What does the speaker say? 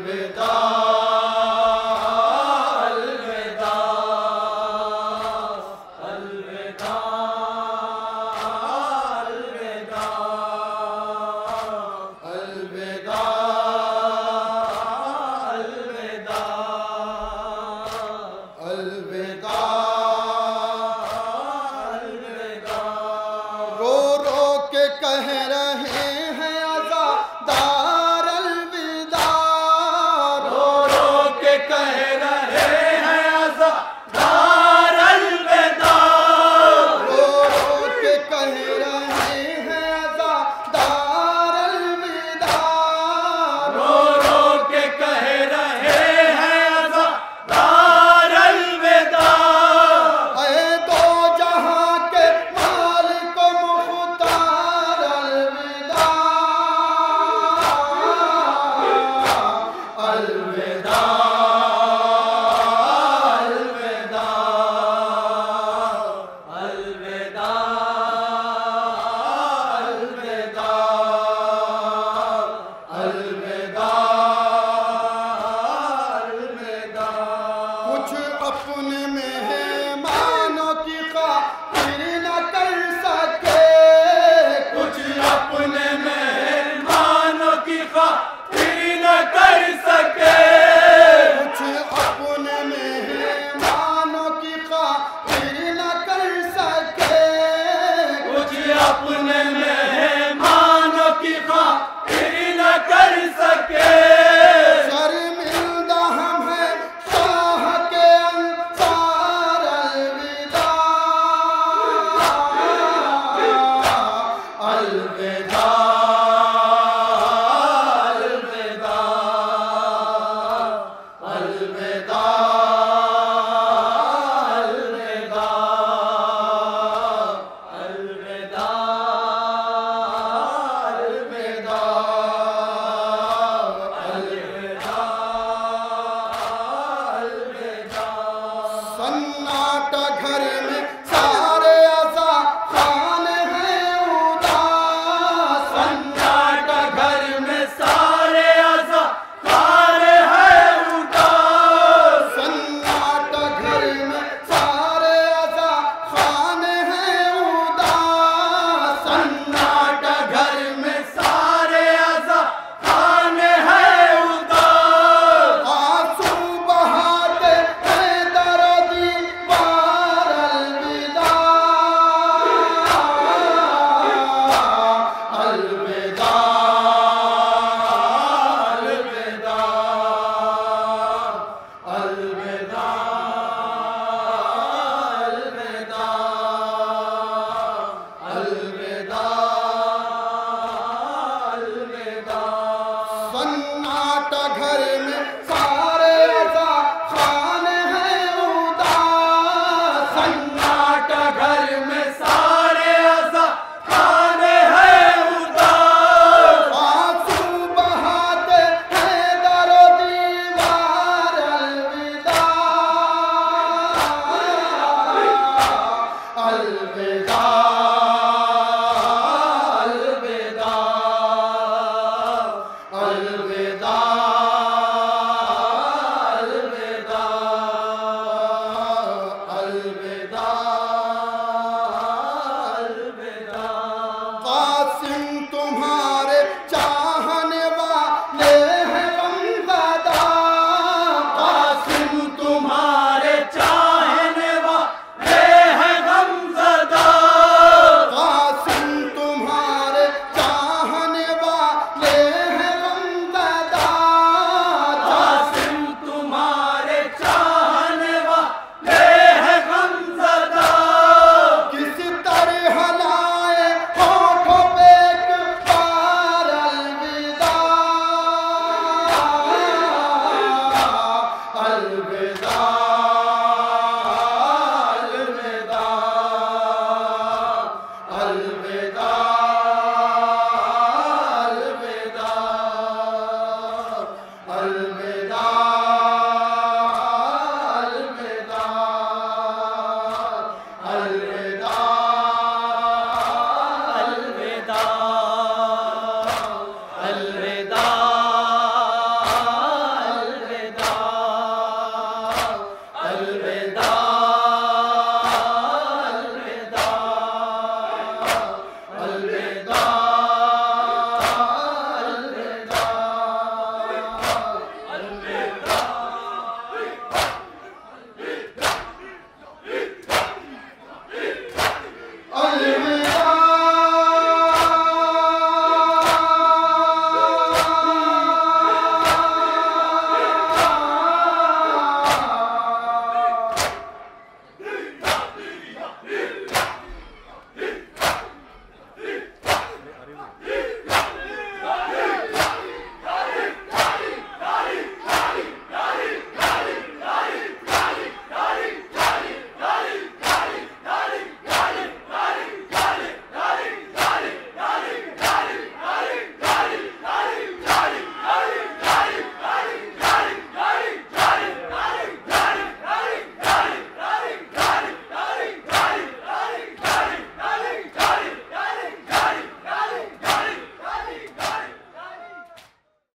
अलविदा अलविदा अलविदा अलविदा अलविदा अलविदा अलविदा अलविदा। रो रो के कह रहे हैं आज़ादार अलविदा, रो रो के कह रहे हैं आज़ादार अलविदा, रो रो के कह रहे हैं आज़ादार अलविदा, रो रो के कह रहे हैं आज़ादार अलविदा। ऐ दो जहां के मालिक मुख्तार अलविदा अलविदा अलविदा अलविदा अलविदा अलविदा अलविदा। कुछ अपने मेहमानों की खातिर न कर सके, कुछ अपने मेहमानों की खातिर न कर सके, कुछ अपने मेहमानों की खातिर न कर सके, कुछ अपने मेहमानों की खातिर न कर सके। शर्मिंदा हम हैं शाह के अंसार अलविदा अलविदा अलविदा अलविदा अलविदा अलविदा अलविदा अलविदा। सन्नाटा घर में सारे आज़ा खान हैं उदास, सन्नाटा घर में सारे आज़ा खान हैं उदास, सन्नाटा घर में सारे आज़ा खान हैं उदास, सन्नाटा घर में सारे आज़ा खान हैं उदास। आंसू बहाते हैं दर्दी बार अलविदा अलविदा अलविदा अलविदा अलविदा अलविदा अलविदा। सन्नाटा घर